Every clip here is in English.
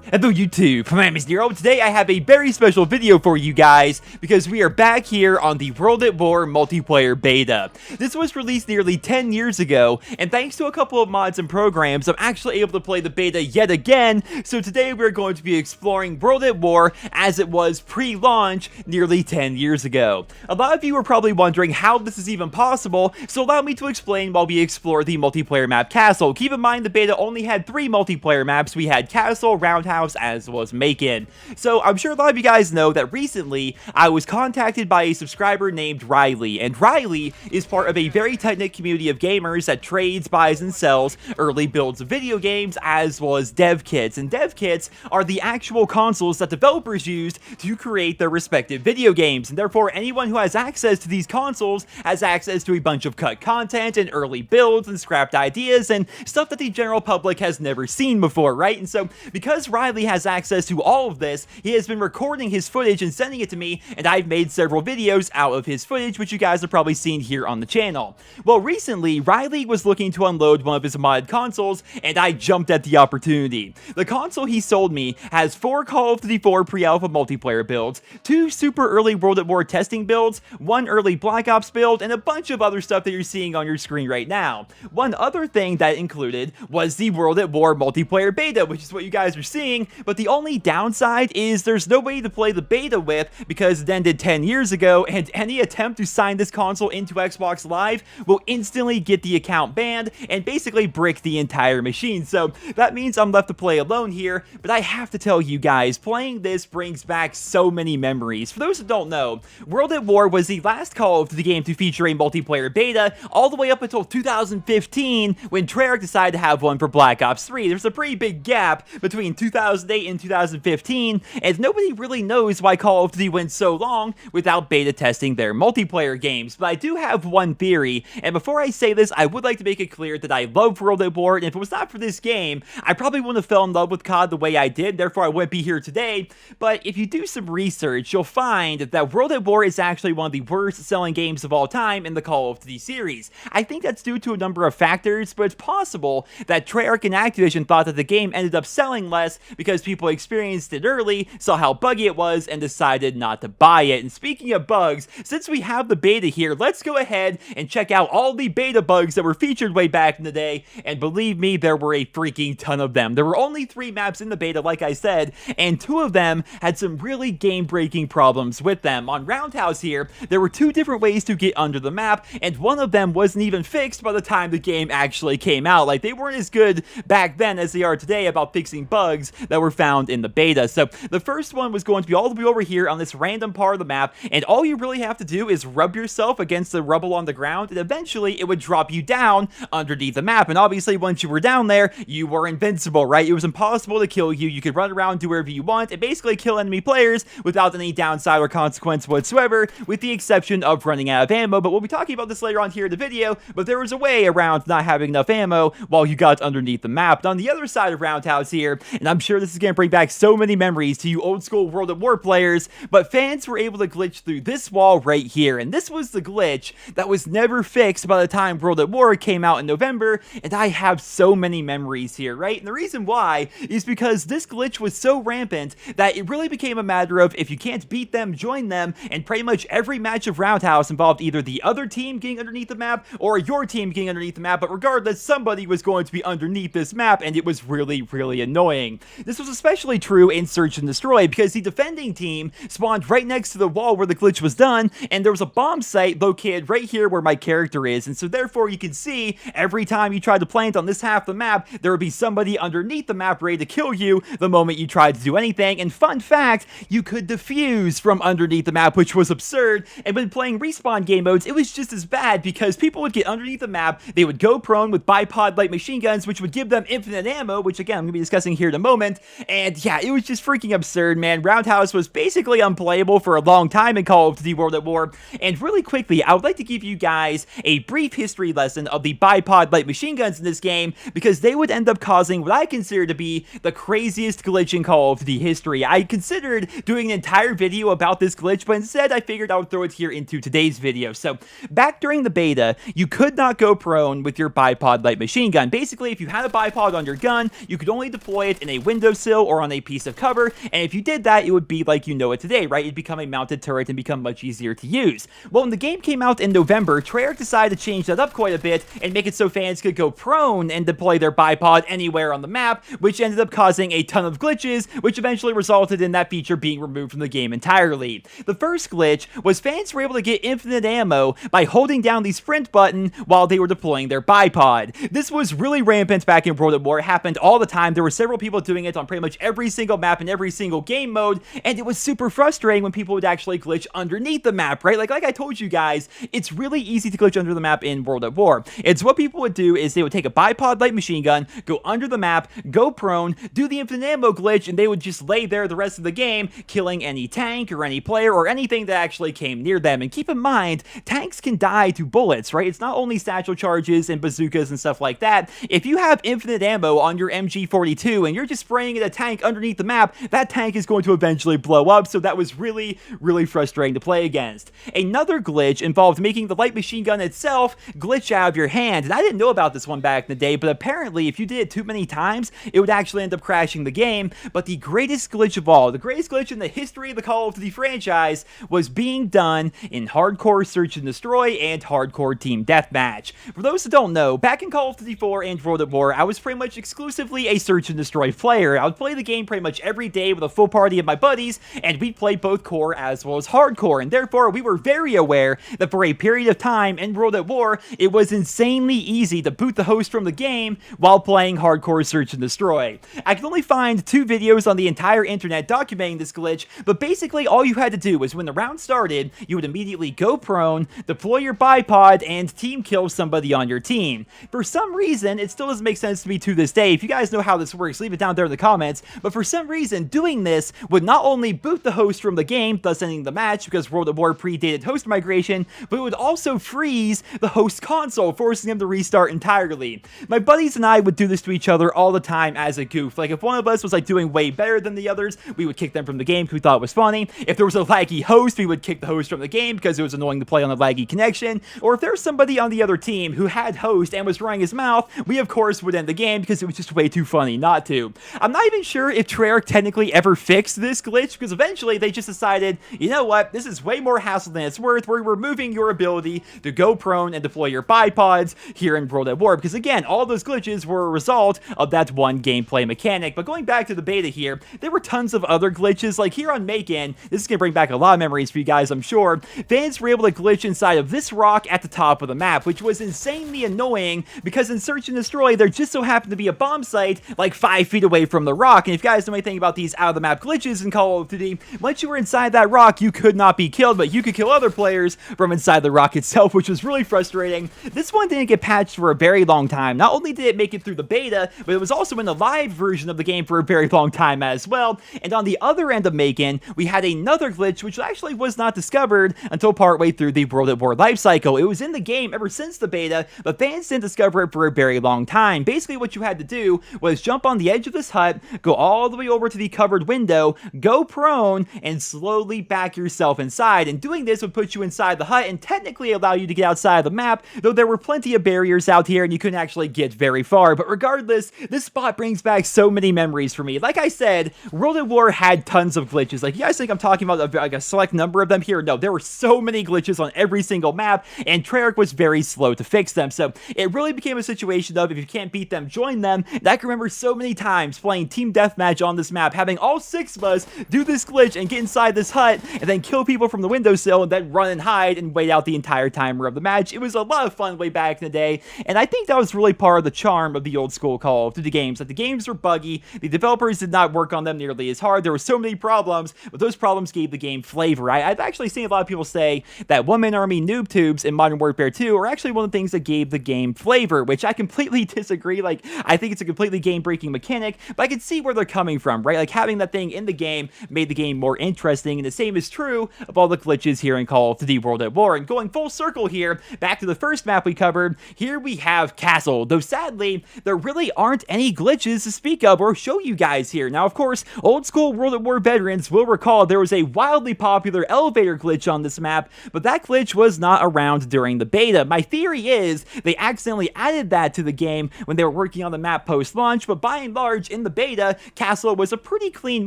Hello YouTube, my name is Nero. Today I have a very special video for you guys because we are back here on the World at War multiplayer beta. This was released nearly 10 years ago, and thanks to a couple of mods and programs, I'm actually able to play the beta yet again. So today we're going to be exploring World at War as it was pre-launch nearly 10 years ago. A lot of you are probably wondering how this is even possible, so allow me to explain while we explore the multiplayer map Castle. Keep in mind the beta only had 3 multiplayer maps. We had Castle, Roundhouse, as was Macon. So I'm sure a lot of you guys know that recently I was contacted by a subscriber named Riley, and Riley is part of a very tight-knit community of gamers that trades, buys, and sells early builds of video games, as well as dev kits. And dev kits are the actual consoles that developers used to create their respective video games, and therefore anyone who has access to these consoles has access to a bunch of cut content and early builds and scrapped ideas and stuff that the general public has never seen before, right? And so because Riley has access to all of this, he has been recording his footage and sending it to me, and I've made several videos out of his footage, which you guys have probably seen here on the channel. Well, recently, Riley was looking to unload one of his modded consoles, and I jumped at the opportunity. The console he sold me has 4 Call of Duty 4 pre-alpha multiplayer builds, 2 super early World at War testing builds, 1 early Black Ops build, and a bunch of other stuff that you're seeing on your screen right now. One other thing that included was the World at War multiplayer beta, which is what you guys are seeing, but the only downside is there's nobody to play the beta with because it ended 10 years ago, and any attempt to sign this console into Xbox Live will instantly get the account banned and basically brick the entire machine. So that means I'm left to play alone here, but I have to tell you guys, playing this brings back so many memories. For those who don't know, World at War was the last Call of Duty game to feature a multiplayer beta all the way up until 2015 when Treyarch decided to have one for Black Ops 3. There's a pretty big gap between 2008 and 2015, and nobody really knows why Call of Duty went so long without beta testing their multiplayer games. But I do have one theory, and before I say this, I would like to make it clear that I love World at War, and if it was not for this game, I probably wouldn't have fell in love with COD the way I did, therefore I wouldn't be here today. But if you do some research, you'll find that World at War is actually one of the worst selling games of all time in the Call of Duty series. I think that's due to a number of factors, but it's possible that Treyarch and Activision thought that the game ended up selling less because people experienced it early, saw how buggy it was, and decided not to buy it. And speaking of bugs, since we have the beta here, let's go ahead and check out all the beta bugs that were featured way back in the day, and believe me, there were a freaking ton of them. There were only 3 maps in the beta, like I said, and 2 of them had some really game-breaking problems with them. On Roundhouse here, there were 2 different ways to get under the map, and one of them wasn't even fixed by the time the game actually came out. Like, they weren't as good back then as they are today about fixing bugs that were found in the beta. So the first one was going to be all the way over here on this random part of the map, and all you really have to do is rub yourself against the rubble on the ground, and eventually it would drop you down underneath the map. And obviously once you were down there, you were invincible, right? It was impossible to kill you. You could run around, do whatever you want, and basically kill enemy players without any downside or consequence whatsoever, with the exception of running out of ammo. But we'll be talking about this later on here in the video, but there was a way around not having enough ammo while you got underneath the map. And on the other side of Roundhouse here, and I'm sure this is going to bring back so many memories to you old school World at War players, but fans were able to glitch through this wall right here, and this was the glitch that was never fixed by the time World at War came out in November, and I have so many memories here, right? And the reason why is because this glitch was so rampant that it really became a matter of if you can't beat them, join them, and pretty much every match of Roundhouse involved either the other team getting underneath the map or your team getting underneath the map, but regardless, somebody was going to be underneath this map, and it was really, really annoying. This was especially true in Search and Destroy because the defending team spawned right next to the wall where the glitch was done, and there was a bomb site located right here where my character is, and so therefore you can see every time you tried to plant on this half of the map, there would be somebody underneath the map ready to kill you the moment you tried to do anything. And fun fact, you could defuse from underneath the map, which was absurd, and when playing respawn game modes, it was just as bad because people would get underneath the map, they would go prone with bipod light machine guns, which would give them infinite ammo, which again I'm going to be discussing here in a moment, And yeah, it was just freaking absurd, man. Roundhouse was basically unplayable for a long time in Call of Duty World at War. And really quickly, I would like to give you guys a brief history lesson of the bipod light machine guns in this game, because they would end up causing what I consider to be the craziest glitch in Call of Duty history. I considered doing an entire video about this glitch, but instead I figured I would throw it here into today's video. So back during the beta, you could not go prone with your bipod light machine gun. Basically, if you had a bipod on your gun, you could only deploy it in a windowsill or on a piece of cover, and if you did that, it would be like you know it today, right? It'd become a mounted turret and become much easier to use. Well, when the game came out in November, Treyarch decided to change that up quite a bit and make it so fans could go prone and deploy their bipod anywhere on the map, which ended up causing a ton of glitches, which eventually resulted in that feature being removed from the game entirely. The first glitch was fans were able to get infinite ammo by holding down the sprint button while they were deploying their bipod. This was really rampant back in World at War. It happened all the time. There were several people doing it on pretty much every single map and every single game mode, and it was super frustrating when people would actually glitch underneath the map, right? Like I told you guys, it's really easy to glitch under the map in World at War. It's what people would do is they would take a bipod light machine gun, go under the map, go prone, do the infinite ammo glitch, and they would just lay there the rest of the game, killing any tank or any player or anything that actually came near them. And keep in mind, tanks can die to bullets, right? It's not only satchel charges and bazookas and stuff like that. If you have infinite ammo on your MG42 and you're just spraying at a tank underneath the map, that tank is going to eventually blow up, so that was really, really frustrating to play against. Another glitch involved making the light machine gun itself glitch out of your hand, and I didn't know about this one back in the day, but apparently if you did it too many times, it would actually end up crashing the game. But the greatest glitch of all, the greatest glitch in the history of the Call of Duty franchise, was being done in hardcore search and destroy and hardcore team deathmatch. For those who don't know, back in Call of Duty 4 and World at War, I was pretty much exclusively a search and destroy player. I would play the game pretty much every day with a full party of my buddies, and we'd play both core as well as hardcore, and therefore we were very aware that for a period of time in World at War, it was insanely easy to boot the host from the game while playing hardcore search and destroy. I could only find 2 videos on the entire internet documenting this glitch, but basically all you had to do was when the round started, you would immediately go prone, deploy your bipod, and team kill somebody on your team. For some reason, it still doesn't make sense to me to this day. If you guys know how this works, leave it down there in the comments, but for some reason, doing this would not only boot the host from the game, thus ending the match because World at War predated host migration, but it would also freeze the host console, forcing them to restart entirely. My buddies and I would do this to each other all the time as a goof. Like if one of us was like doing way better than the others, we would kick them from the game because we thought it was funny. If there was a laggy host, we would kick the host from the game because it was annoying to play on a laggy connection. Or if there was somebody on the other team who had host and was running his mouth, we of course would end the game because it was just way too funny not to. I'm not even sure if Treyarch technically ever fixed this glitch, because eventually they just decided, you know what, this is way more hassle than it's worth. We're removing your ability to go prone and deploy your bipods here in World at War, because again, all those glitches were a result of that one gameplay mechanic. But going back to the beta here, there were tons of other glitches. Like here on Macon, this is going to bring back a lot of memories for you guys, I'm sure. Fans were able to glitch inside of this rock at the top of the map, which was insanely annoying because in Search and Destroy, there just so happened to be a bomb site like 5 feet away from the rock. And if you guys know anything about these out-of-the-map glitches in Call of Duty, once you were inside that rock, you could not be killed, but you could kill other players from inside the rock itself, which was really frustrating. This one didn't get patched for a very long time. Not only did it make it through the beta, but it was also in the live version of the game for a very long time as well. And on the other end of Macon, we had another glitch, which actually was not discovered until partway through the World at War lifecycle. It was in the game ever since the beta, but fans didn't discover it for a very long time. Basically, what you had to do was jump on the edge of this hut, go all the way over to the covered window, go prone, and slowly back yourself inside. And doing this would put you inside the hut and technically allow you to get outside of the map, though there were plenty of barriers out here and you couldn't actually get very far. But regardless, this spot brings back so many memories for me. Like I said, World at War had tons of glitches. Like, you guys think I'm talking about like a select number of them here? No, there were so many glitches on every single map, and Treyarch was very slow to fix them. So it really became a situation of if you can't beat them, join them. And I can remember so many times playing team deathmatch on this map, having all 6 of us do this glitch and get inside this hut and then kill people from the windowsill and then run and hide and wait out the entire timer of the match. It was a lot of fun way back in the day, and I think that was really part of the charm of the old school Call of Duty games, that the games were buggy, the developers did not work on them nearly as hard, there were so many problems, but those problems gave the game flavor. I've actually seen a lot of people say that One-Man Army noob tubes in Modern Warfare 2 are actually one of the things that gave the game flavor, which I completely disagree. Like, I think it's a completely game-breaking mechanic, but I can see where they're coming from, right? Like, having that thing in the game made the game more interesting, and the same is true of all the glitches here in Call of Duty World at War. And going full circle here, back to the first map we covered, here we have Castle, though sadly, there really aren't any glitches to speak of or show you guys here. Now, of course, old school World at War veterans will recall there was a wildly popular elevator glitch on this map, but that glitch was not around during the beta. My theory is they accidentally added that to the game when they were working on the map post-launch, but by and large, in the beta, Castle was a pretty clean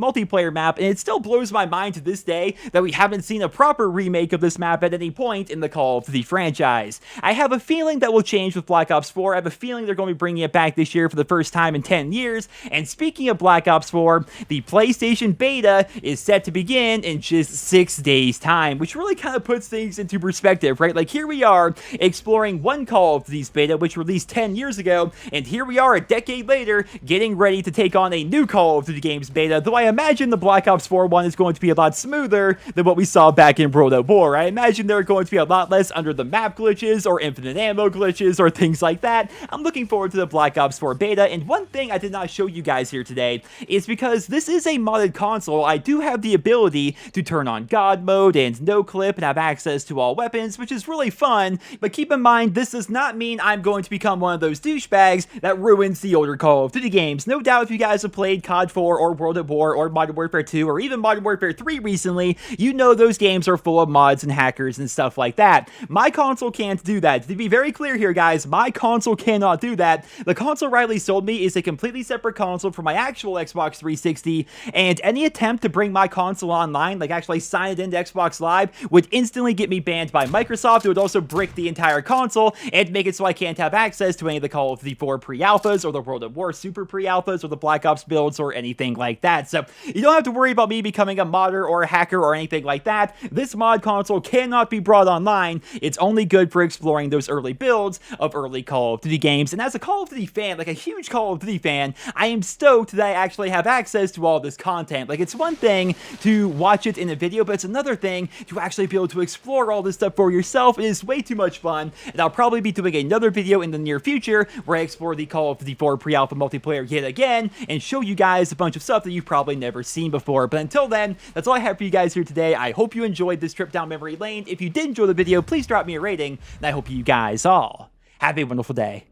multiplayer map, and it still blows my mind to this day that we haven't seen a proper remake of this map at any point in the Call of Duty franchise. I have a feeling that will change with Black Ops 4. I have a feeling they're going to be bringing it back this year for the first time in 10 years, and speaking of Black Ops 4, the PlayStation beta is set to begin in just 6 days' time, which really kind of puts things into perspective, right? Like, here we are exploring one Call of Duty's beta, which released 10 years ago, and here we are a decade later getting ready to take on a new Call of Duty game's beta, though I imagine the Black Ops 4 one is going to be a lot smoother than what we saw back in World at War. I imagine there are going to be a lot less under the map glitches or infinite ammo glitches or things like that. I'm looking forward to the Black Ops 4 beta, and one thing I did not show you guys here today is because this is a modded console, I do have the ability to turn on God mode and no clip and have access to all weapons, which is really fun, but keep in mind, this does not mean I'm going to become one of those douchebags that ruins the older Call of Duty games. No doubt if you guys have played COD 4 or World at War or Modern Warfare 2 or even Modern Warfare 3 recently, you know those games are full of mods and hackers and stuff like that. My console can't do that. To be very clear here, guys, my console cannot do that. The console Riley sold me is a completely separate console from my actual Xbox 360, and any attempt to bring my console online, like actually sign it into Xbox Live, would instantly get me banned by Microsoft. It would also brick the entire console and make it so I can't have access to any of the Call of Duty 4 pre-alphas or the World at War super pre-alphas or the Black Ops builds or anything like that. So you don't have to worry about me becoming a modder or a hacker or anything like that. This mod console cannot be brought online. It's only good for exploring those early builds of early Call of Duty games. And as a Call of Duty fan, like a huge Call of Duty fan, I am stoked that I actually have access to all this content. Like, it's one thing to watch it in a video, but it's another thing to actually be able to explore all this stuff for yourself. It is way too much fun, and I'll probably be doing another video in the near future where I explore the Call of Duty 4 pre-alpha multiplayer yet again and show you guys a bunch of stuff that you've probably never seen before. But until then, that's all I have for you guys here today. I hope you enjoyed this trip down memory lane. If you did enjoy the video, please drop me a rating, and I hope you guys all have a wonderful day.